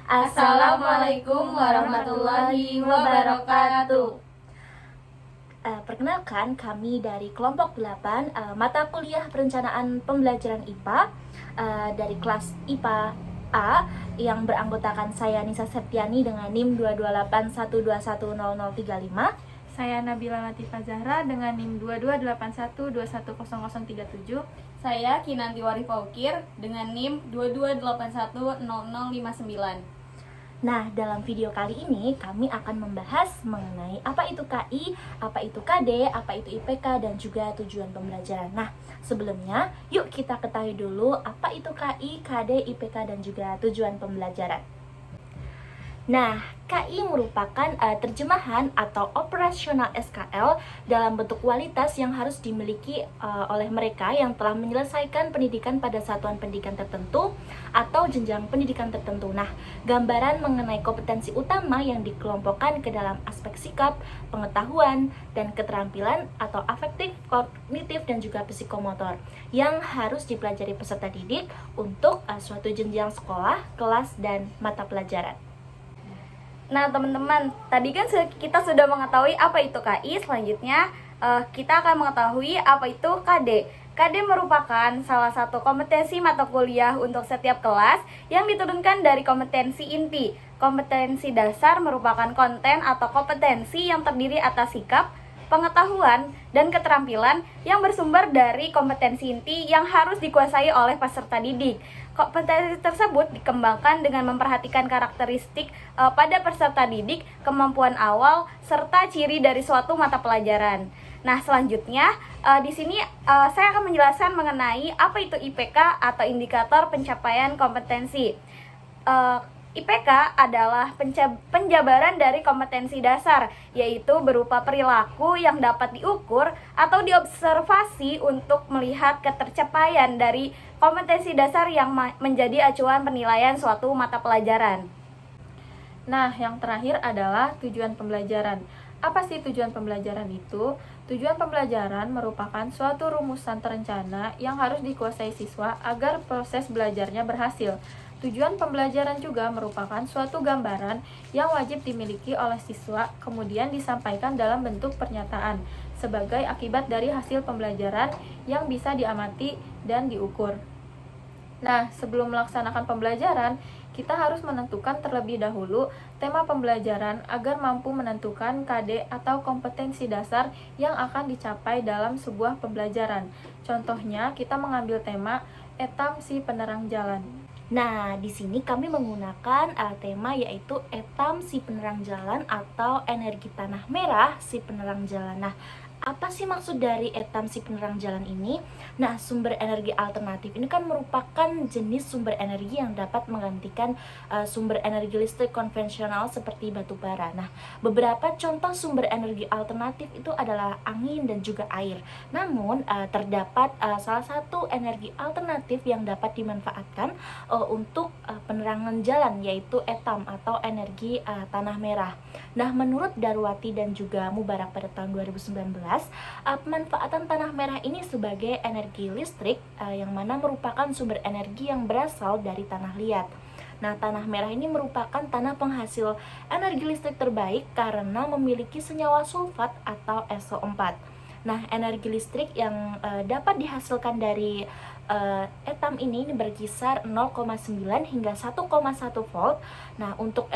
Assalamualaikum warahmatullahi wabarakatuh. Perkenalkan, kami dari kelompok 8 mata kuliah perencanaan pembelajaran IPA dari kelas IPA A yang beranggotakan saya Nisa Septiani dengan NIM 22812100035. Saya Nabila Latifah Zahra dengan NIM 2281210037. Saya Kinanti Warifaukir dengan NIM 22810059. Nah, dalam video kali ini kami akan membahas mengenai apa itu KI, apa itu KD, apa itu IPK, dan juga tujuan pembelajaran. Nah, sebelumnya yuk kita ketahui dulu apa itu KI, KD, IPK, dan juga tujuan pembelajaran. Nah, KI merupakan terjemahan atau operasional SKL dalam bentuk kualitas yang harus dimiliki oleh mereka yang telah menyelesaikan pendidikan pada satuan pendidikan tertentu atau jenjang pendidikan tertentu. Nah, gambaran mengenai kompetensi utama yang dikelompokkan ke dalam aspek sikap, pengetahuan, dan keterampilan atau afektif, kognitif, dan juga psikomotor yang harus dipelajari peserta didik untuk suatu jenjang sekolah, kelas, dan mata pelajaran. Nah teman-teman, tadi kan kita sudah mengetahui apa itu KI. Selanjutnya kita akan mengetahui apa itu KD. KD merupakan salah satu kompetensi mata kuliah untuk setiap kelas yang diturunkan dari kompetensi inti. Kompetensi dasar merupakan konten atau kompetensi yang terdiri atas sikap, pengetahuan, dan keterampilan yang bersumber dari kompetensi inti yang harus dikuasai oleh peserta didik. Kompetensi tersebut dikembangkan dengan memperhatikan karakteristik pada peserta didik, kemampuan awal, serta ciri dari suatu mata pelajaran. Nah, selanjutnya di sini saya akan menjelaskan mengenai apa itu IPK atau indikator pencapaian kompetensi. IPK adalah penjabaran dari kompetensi dasar, yaitu berupa perilaku yang dapat diukur atau diobservasi untuk melihat ketercapaian dari kompetensi dasar yang menjadi acuan penilaian suatu mata pelajaran. Nah, yang terakhir adalah tujuan pembelajaran. Apa sih tujuan pembelajaran itu? Tujuan pembelajaran merupakan suatu rumusan terencana yang harus dikuasai siswa agar proses belajarnya berhasil. Tujuan pembelajaran juga merupakan suatu gambaran yang wajib dimiliki oleh siswa, kemudian disampaikan dalam bentuk pernyataan sebagai akibat dari hasil pembelajaran yang bisa diamati dan diukur. Nah, sebelum melaksanakan pembelajaran, kita harus menentukan terlebih dahulu tema pembelajaran agar mampu menentukan KD atau kompetensi dasar yang akan dicapai dalam sebuah pembelajaran. Contohnya, kita mengambil tema Etam si penerang jalan. Nah, di sini kami menggunakan tema yaitu Etam si penerang jalan atau energi tanah merah si penerang jalan. Nah, apa sih maksud dari Etam si penerang jalan ini? Nah, sumber energi alternatif ini kan merupakan jenis sumber energi yang dapat menggantikan sumber energi listrik konvensional seperti batu bara. Nah, beberapa contoh sumber energi alternatif itu adalah angin dan juga air. Namun, terdapat salah satu energi alternatif yang dapat dimanfaatkan untuk penerangan jalan, yaitu etam atau energi tanah merah. Nah, menurut Darwati dan juga Mubarak pada tahun 2019, pemanfaatan tanah merah ini sebagai energi listrik yang mana merupakan sumber energi yang berasal dari tanah liat. Nah, tanah merah ini merupakan tanah penghasil energi listrik terbaik karena memiliki senyawa sulfat atau SO4. Nah, energi listrik yang dapat dihasilkan dari etam ini berkisar 0,9 hingga 1,1 volt. Nah, untuk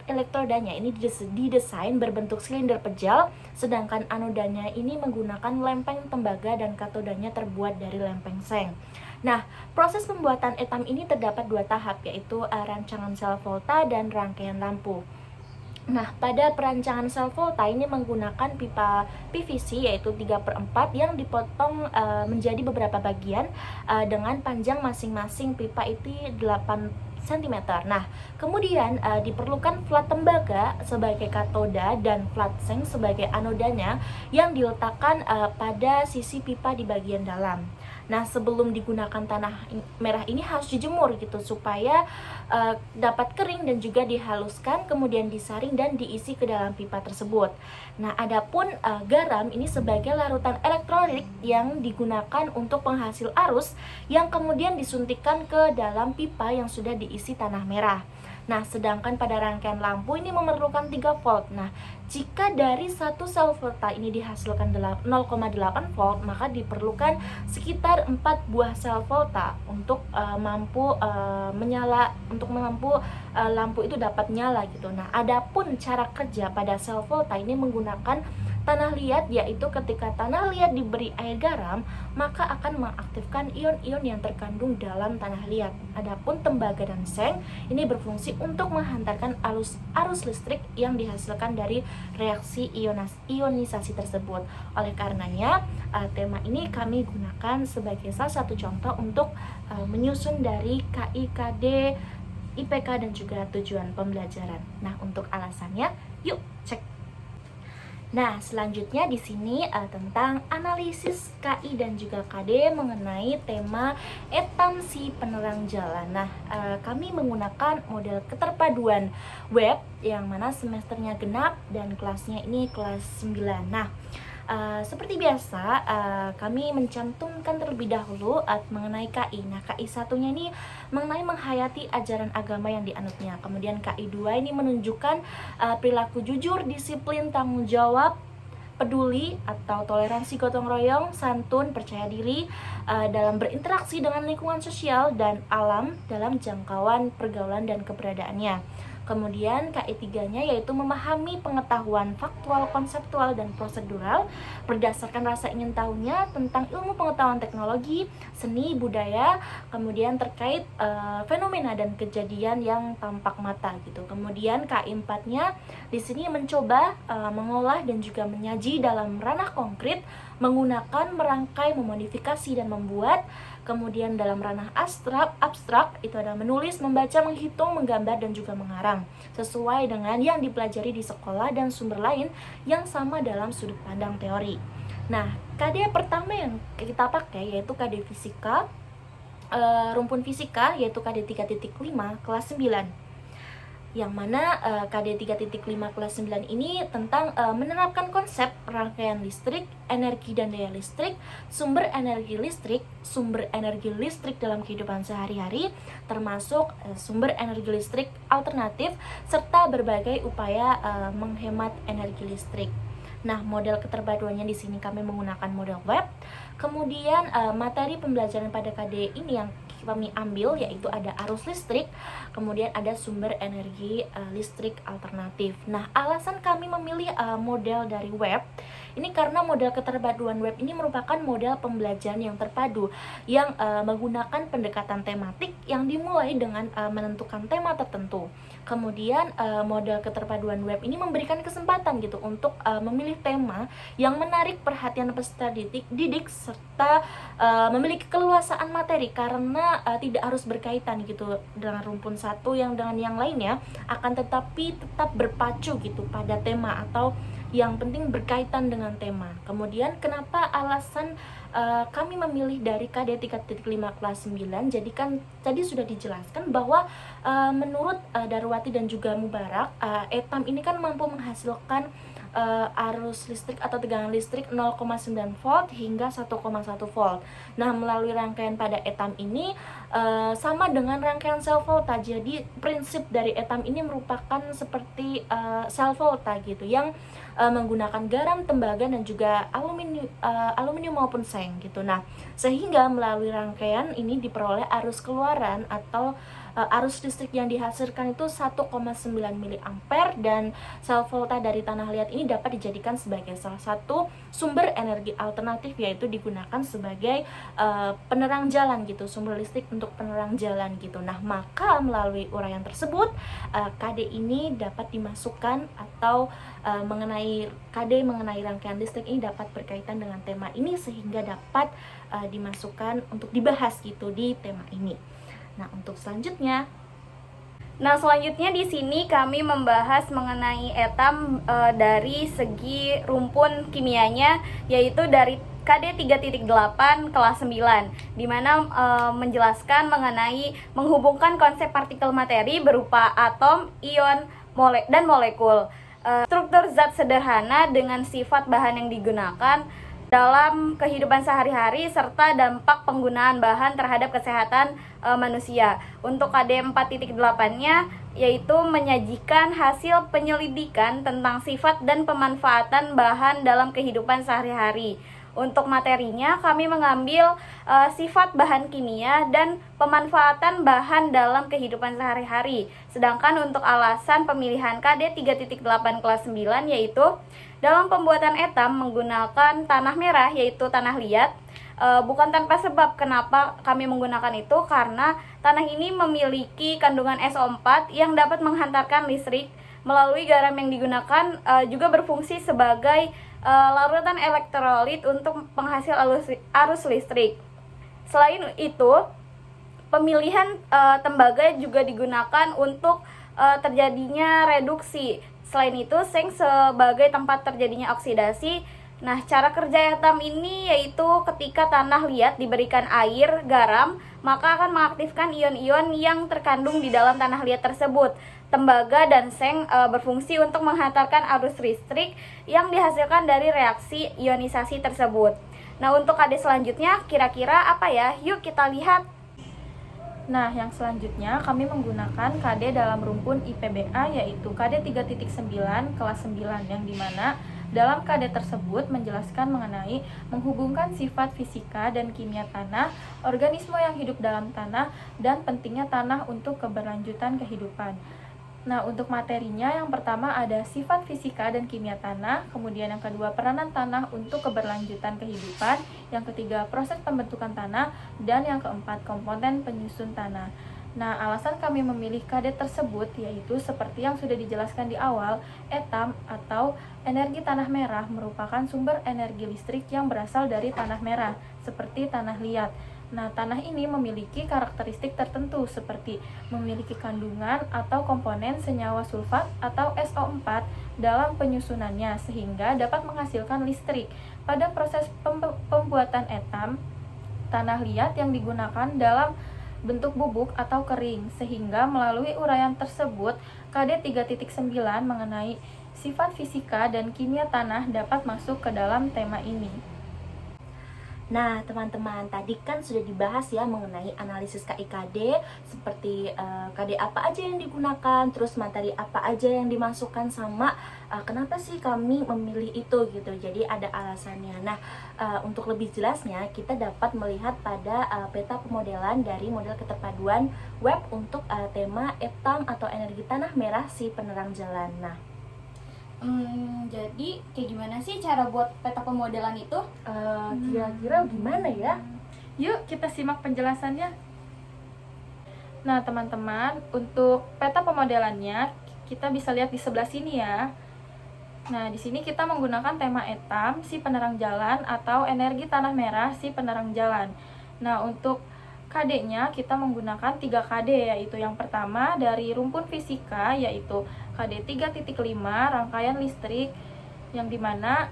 elektrodanya ini didesain berbentuk silinder pejal, sedangkan anodanya ini menggunakan lempeng tembaga dan katodanya terbuat dari lempeng seng. Nah, proses pembuatan etam ini terdapat dua tahap, yaitu rancangan sel volta dan rangkaian lampu. Nah, pada perancangan sel volta ini menggunakan pipa PVC yaitu 3/4 yang dipotong menjadi beberapa bagian dengan panjang masing-masing pipa itu 8 cm. Nah, kemudian diperlukan flat tembaga sebagai katoda dan flat seng sebagai anodanya yang diletakkan pada sisi pipa di bagian dalam. Nah, sebelum digunakan tanah merah ini harus dijemur gitu supaya dapat kering dan juga dihaluskan, kemudian disaring dan diisi ke dalam pipa tersebut. Nah, adapun garam ini sebagai larutan elektrolit yang digunakan untuk penghasil arus yang kemudian disuntikkan ke dalam pipa yang sudah diisi tanah merah. Nah, sedangkan pada rangkaian lampu ini memerlukan 3 volt. Nah, jika dari satu sel volta ini dihasilkan 0,8 volt, maka diperlukan sekitar 4 buah sel volta untuk mampu lampu itu dapat nyala gitu. Nah, adapun cara kerja pada sel volta ini menggunakan tanah liat, yaitu ketika tanah liat diberi air garam, maka akan mengaktifkan ion-ion yang terkandung dalam tanah liat. Adapun tembaga dan seng ini berfungsi untuk menghantarkan arus listrik yang dihasilkan dari reaksi ionisasi tersebut. Oleh karenanya, tema ini kami gunakan sebagai salah satu contoh untuk menyusun dari KI, KD, IPK dan juga tujuan pembelajaran. Nah, untuk alasannya, yuk cek. Nah, selanjutnya di sini tentang analisis KI dan juga KD mengenai tema etam si penerang jalan. Nah, kami menggunakan model keterpaduan web yang mana semesternya genap dan kelasnya ini kelas 9. Nah, seperti biasa, kami mencantumkan terlebih dahulu mengenai KI. Nah, KI satunya ini mengenai menghayati ajaran agama yang dianutnya. Kemudian KI 2 ini menunjukkan perilaku jujur, disiplin, tanggung jawab, peduli atau toleransi, gotong royong, santun, percaya diri dalam berinteraksi dengan lingkungan sosial dan alam dalam jangkauan pergaulan dan keberadaannya. Kemudian KI 3-nya yaitu memahami pengetahuan faktual, konseptual, dan prosedural berdasarkan rasa ingin tahunya tentang ilmu pengetahuan teknologi, seni, budaya, kemudian terkait fenomena dan kejadian yang tampak mata gitu. Kemudian KI 4-nya di sini mencoba mengolah dan juga menyaji dalam ranah konkret menggunakan merangkai, memodifikasi, dan membuat. Kemudian dalam ranah abstrak itu ada menulis, membaca, menghitung, menggambar, dan juga mengarang sesuai dengan yang dipelajari di sekolah dan sumber lain yang sama dalam sudut pandang teori. Nah, KD pertama yang kita pakai yaitu KD fisika, rumpun fisika, yaitu KD 3.5 kelas 9. Yang mana KD 3.5 kelas 9 ini tentang menerapkan konsep rangkaian listrik, energi dan daya listrik, sumber energi listrik dalam kehidupan sehari-hari, termasuk sumber energi listrik alternatif, serta berbagai upaya menghemat energi listrik. Nah, model keterpaduannya di sini kami menggunakan model web. Kemudian materi pembelajaran pada KD ini yang kami ambil yaitu ada arus listrik, kemudian ada sumber energi listrik alternatif. Nah, alasan kami memilih model dari web ini karena model keterpaduan web ini merupakan model pembelajaran yang terpadu yang menggunakan pendekatan tematik yang dimulai dengan menentukan tema tertentu. Kemudian model keterpaduan web ini memberikan kesempatan gitu untuk memilih tema yang menarik perhatian peserta didik serta memiliki keluasaan materi karena tidak harus berkaitan gitu dengan rumpun satu yang dengan yang lainnya, akan tetapi tetap berpacu gitu pada tema atau yang penting berkaitan dengan tema. Kemudian kenapa alasan kami memilih dari KD 3.5 kelas 9? Jadi kan tadi sudah dijelaskan bahwa menurut Darwati dan juga Mubarak, etam ini kan mampu menghasilkan arus listrik atau tegangan listrik 0,9 volt hingga 1,1 volt. Nah, melalui rangkaian pada etam ini sama dengan rangkaian sel volta. Jadi prinsip dari etam ini merupakan seperti sel volta gitu yang menggunakan garam, tembaga, dan juga aluminium maupun seng gitu. Nah, sehingga melalui rangkaian ini diperoleh arus keluaran atau arus listrik yang dihasilkan itu 1,9 mA, dan sel volta dari tanah liat ini dapat dijadikan sebagai salah satu sumber energi alternatif, yaitu digunakan sebagai penerang jalan gitu, sumber listrik untuk penerang jalan gitu. Nah, maka melalui uraian tersebut KD ini dapat dimasukkan atau mengenai rangkaian listrik ini dapat berkaitan dengan tema ini sehingga dapat dimasukkan untuk dibahas gitu di tema ini. Nah, untuk selanjutnya di sini kami membahas mengenai etam dari segi rumpun kimianya, yaitu dari KD 3.8 kelas 9, di mana menjelaskan mengenai menghubungkan konsep partikel materi berupa atom, ion, dan molekul. Struktur zat sederhana dengan sifat bahan yang digunakan dalam kehidupan sehari-hari serta dampak penggunaan bahan terhadap kesehatan manusia. Untuk KD 4.8-nya yaitu menyajikan hasil penyelidikan tentang sifat dan pemanfaatan bahan dalam kehidupan sehari-hari. Untuk materinya kami mengambil sifat bahan kimia dan pemanfaatan bahan dalam kehidupan sehari-hari. Sedangkan untuk alasan pemilihan KD 3.8 kelas 9 yaitu dalam pembuatan etam menggunakan tanah merah yaitu tanah liat. Bukan tanpa sebab. Kenapa kami menggunakan itu? Karena tanah ini memiliki kandungan SO4 yang dapat menghantarkan listrik melalui garam yang digunakan, juga berfungsi sebagai larutan elektrolit untuk penghasil arus listrik. Selain itu, pemilihan tembaga juga digunakan untuk terjadinya reduksi. Selain itu, seng sebagai tempat terjadinya oksidasi. Nah, cara kerja etam ini yaitu ketika tanah liat diberikan air, garam, maka akan mengaktifkan ion-ion yang terkandung di dalam tanah liat tersebut. Tembaga dan seng berfungsi untuk menghantarkan arus listrik yang dihasilkan dari reaksi ionisasi tersebut. Nah, untuk KD selanjutnya kira-kira apa ya? Yuk kita lihat. Nah, yang selanjutnya kami menggunakan KD dalam rumpun IPBA yaitu KD 3.9 kelas 9 yang dimana dalam KD tersebut menjelaskan mengenai menghubungkan sifat fisika dan kimia tanah, organisme yang hidup dalam tanah, dan pentingnya tanah untuk keberlanjutan kehidupan. Nah, untuk materinya yang pertama ada sifat fisika dan kimia tanah, kemudian yang kedua peranan tanah untuk keberlanjutan kehidupan, yang ketiga proses pembentukan tanah, dan yang keempat komponen penyusun tanah. Nah, alasan kami memilih KD tersebut yaitu seperti yang sudah dijelaskan di awal, etam atau energi tanah merah merupakan sumber energi listrik yang berasal dari tanah merah, seperti tanah liat. Nah, tanah ini memiliki karakteristik tertentu seperti memiliki kandungan atau komponen senyawa sulfat atau SO4 dalam penyusunannya sehingga dapat menghasilkan listrik. Pada proses pembuatan etam, tanah liat yang digunakan dalam bentuk bubuk atau kering, sehingga melalui uraian tersebut KD 3.9 mengenai sifat fisika dan kimia tanah dapat masuk ke dalam tema ini. Nah, teman-teman, tadi kan sudah dibahas ya mengenai analisis KIKD, seperti KD apa aja yang digunakan, terus materi apa aja yang dimasukkan, sama kenapa sih kami memilih itu gitu. Jadi ada alasannya. Nah, untuk lebih jelasnya kita dapat melihat pada peta pemodelan dari model keterpaduan web untuk tema etam atau energi tanah merah si penerang jalan. Nah, Jadi kayak gimana sih cara buat peta pemodelan itu? kira-kira gimana ya? Yuk kita simak penjelasannya. Nah, teman-teman, untuk peta pemodelannya kita bisa lihat di sebelah sini ya. Nah, di sini kita menggunakan tema etam si penerang jalan atau energi tanah merah si penerang jalan. Nah, untuk KD-nya kita menggunakan 3 KD, yaitu yang pertama dari rumpun fisika yaitu KD 3.5 rangkaian listrik, yang dimana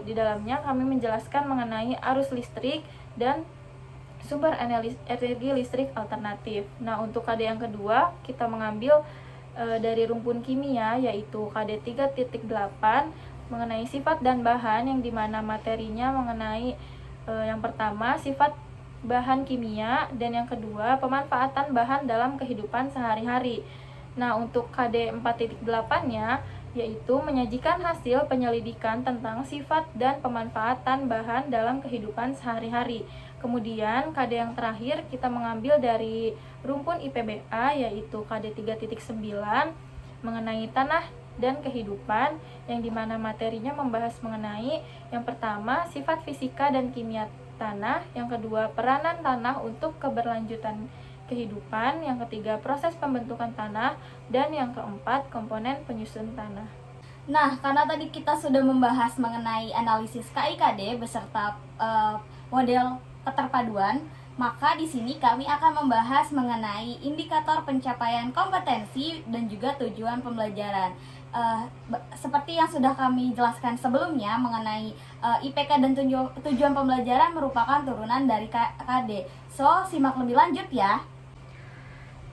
di dalamnya kami menjelaskan mengenai arus listrik dan sumber energi listrik alternatif. Nah, untuk KD yang kedua kita mengambil dari rumpun kimia yaitu KD 3.8 mengenai sifat dan bahan, yang dimana materinya mengenai yang pertama sifat bahan kimia dan yang kedua pemanfaatan bahan dalam kehidupan sehari-hari. Nah, untuk KD 4.8-nya yaitu menyajikan hasil penyelidikan tentang sifat dan pemanfaatan bahan dalam kehidupan sehari-hari. Kemudian KD yang terakhir kita mengambil dari rumpun IPBA yaitu KD 3.9 mengenai tanah dan kehidupan, yang dimana materinya membahas mengenai yang pertama sifat fisika dan kimia tanah, yang kedua peranan tanah untuk keberlanjutan kehidupan, yang ketiga proses pembentukan tanah, dan yang keempat komponen penyusun tanah. Nah, karena tadi kita sudah membahas mengenai analisis KIKD beserta model keterpaduan, maka di sini kami akan membahas mengenai indikator pencapaian kompetensi dan juga tujuan pembelajaran. Seperti yang sudah kami jelaskan sebelumnya mengenai IPK dan tujuan pembelajaran merupakan turunan dari KD. So, simak lebih lanjut ya.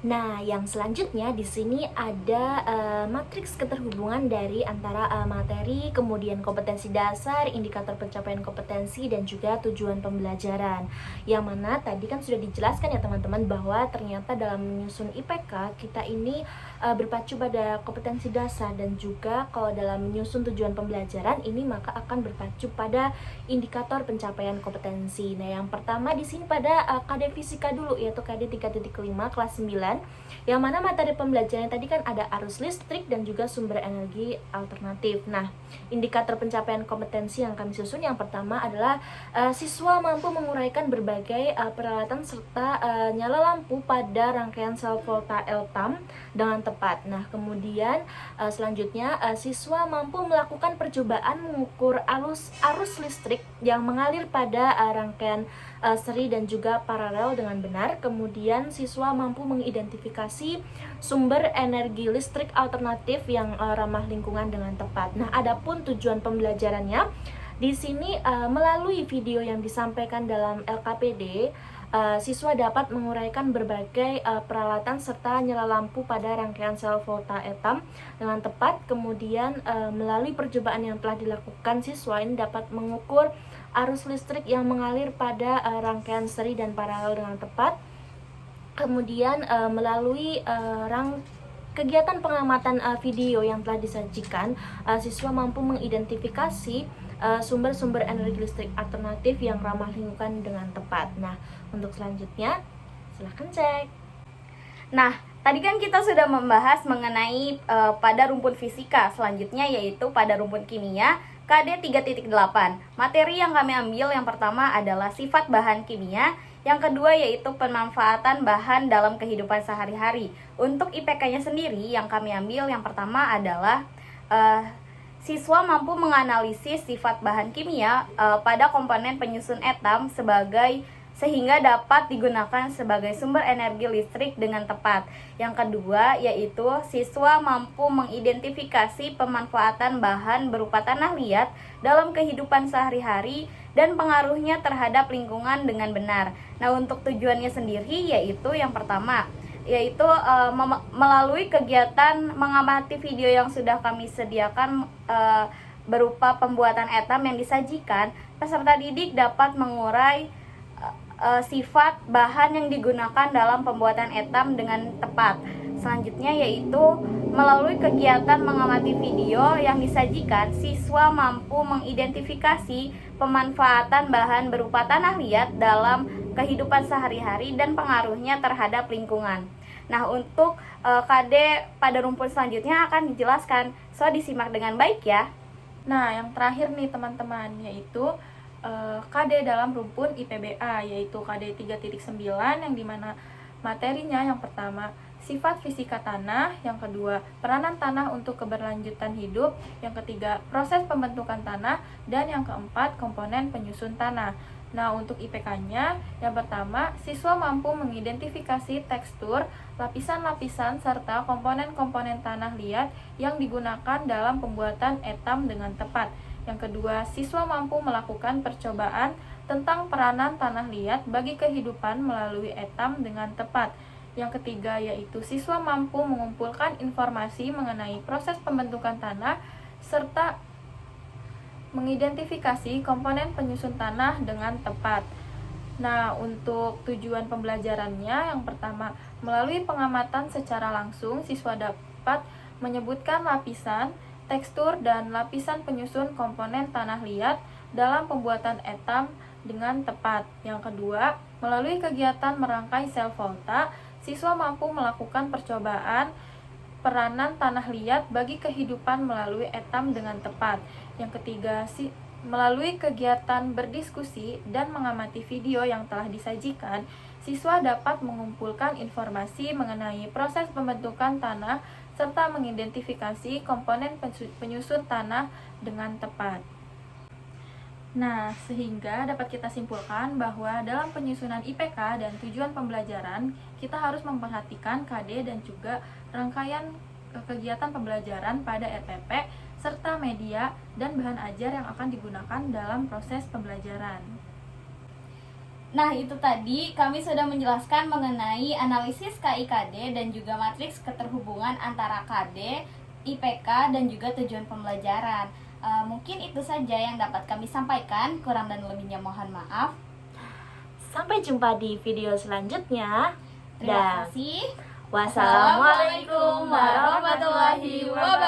Nah, yang selanjutnya di sini ada matriks keterhubungan dari antara materi, kemudian kompetensi dasar, indikator pencapaian kompetensi, dan juga tujuan pembelajaran. Yang mana tadi kan sudah dijelaskan ya teman-teman bahwa ternyata dalam menyusun IPK kita ini berpacu pada kompetensi dasar, dan juga kalau dalam menyusun tujuan pembelajaran ini maka akan berpacu pada indikator pencapaian kompetensi. Nah, yang pertama di sini pada KD Fisika dulu, yaitu KD 3.5 kelas 9, yang mana materi pembelajaran tadi kan ada arus listrik dan juga sumber energi alternatif. Nah, indikator pencapaian kompetensi yang kami susun yang pertama adalah siswa mampu menguraikan berbagai peralatan serta nyala lampu pada rangkaian sel volta Eltam dengan tepat. Nah, kemudian selanjutnya siswa mampu melakukan percobaan mengukur arus listrik yang mengalir pada rangkaian seri dan juga paralel dengan benar. Kemudian siswa mampu mengidentifikasi sumber energi listrik alternatif yang ramah lingkungan dengan tepat. Nah, adapun tujuan pembelajarannya di sini melalui video yang disampaikan dalam LKPD, siswa dapat menguraikan berbagai peralatan serta nyala lampu pada rangkaian sel volta Eltam dengan tepat. Kemudian melalui percobaan yang telah dilakukan, siswa ini dapat mengukur arus listrik yang mengalir pada rangkaian seri dan paralel dengan tepat. Kemudian melalui kegiatan pengamatan video yang telah disajikan, siswa mampu mengidentifikasi sumber-sumber energi listrik alternatif yang ramah lingkungan dengan tepat. Nah, untuk selanjutnya silahkan cek. Nah, tadi kan kita sudah membahas mengenai pada rumpun fisika. Selanjutnya yaitu pada rumpun kimia KD 3.8. Materi yang kami ambil yang pertama adalah sifat bahan kimia, yang kedua yaitu pemanfaatan bahan dalam kehidupan sehari-hari. Untuk IPK-nya sendiri yang kami ambil yang pertama adalah siswa mampu menganalisis sifat bahan kimia pada komponen penyusun atom sehingga dapat digunakan sebagai sumber energi listrik dengan tepat. Yang kedua yaitu siswa mampu mengidentifikasi pemanfaatan bahan berupa tanah liat dalam kehidupan sehari-hari dan pengaruhnya terhadap lingkungan dengan benar. Nah, untuk tujuannya sendiri yaitu yang pertama yaitu melalui kegiatan mengamati video yang sudah kami sediakan berupa pembuatan atom yang disajikan, peserta didik dapat mengurai sifat bahan yang digunakan dalam pembuatan atom dengan tepat. Selanjutnya yaitu melalui kegiatan mengamati video yang disajikan, siswa mampu mengidentifikasi pemanfaatan bahan berupa tanah liat dalam kehidupan sehari-hari dan pengaruhnya terhadap lingkungan. Nah, untuk KD pada rumpun selanjutnya akan dijelaskan, so disimak dengan baik ya. Nah, yang terakhir nih teman-teman, yaitu KD dalam rumpun IPBA, yaitu KD 3.9 yang dimana materinya yang pertama sifat fisika tanah, yang kedua peranan tanah untuk keberlanjutan hidup, yang ketiga proses pembentukan tanah, dan yang keempat komponen penyusun tanah. Nah, untuk IPK-nya yang pertama siswa mampu mengidentifikasi tekstur, lapisan-lapisan, serta komponen-komponen tanah liat yang digunakan dalam pembuatan atom dengan tepat. Yang kedua, siswa mampu melakukan percobaan tentang peranan tanah liat bagi kehidupan melalui atom dengan tepat. Yang ketiga yaitu siswa mampu mengumpulkan informasi mengenai proses pembentukan tanah serta mengidentifikasi komponen penyusun tanah dengan tepat. Nah, untuk tujuan pembelajarannya yang pertama, melalui pengamatan secara langsung, siswa dapat menyebutkan lapisan, tekstur, dan lapisan penyusun komponen tanah liat dalam pembuatan atom dengan tepat. Yang kedua, melalui kegiatan merangkai sel volta, siswa mampu melakukan percobaan peranan tanah liat bagi kehidupan melalui atom dengan tepat. Yang ketiga, melalui kegiatan berdiskusi dan mengamati video yang telah disajikan, siswa dapat mengumpulkan informasi mengenai proses pembentukan tanah serta mengidentifikasi komponen penyusun tanah dengan tepat. Nah, sehingga dapat kita simpulkan bahwa dalam penyusunan IPK dan tujuan pembelajaran, kita harus memperhatikan KD dan juga rangkaian kegiatan pembelajaran pada RPP, serta media dan bahan ajar yang akan digunakan dalam proses pembelajaran. Nah, itu tadi kami sudah menjelaskan mengenai analisis KIKD dan juga matriks keterhubungan antara KD, IPK, dan juga tujuan pembelajaran. Mungkin itu saja yang dapat kami sampaikan, kurang dan lebihnya mohon maaf. Sampai jumpa di video selanjutnya. Terima kasih. Wassalamualaikum warahmatullahi wabarakatuh.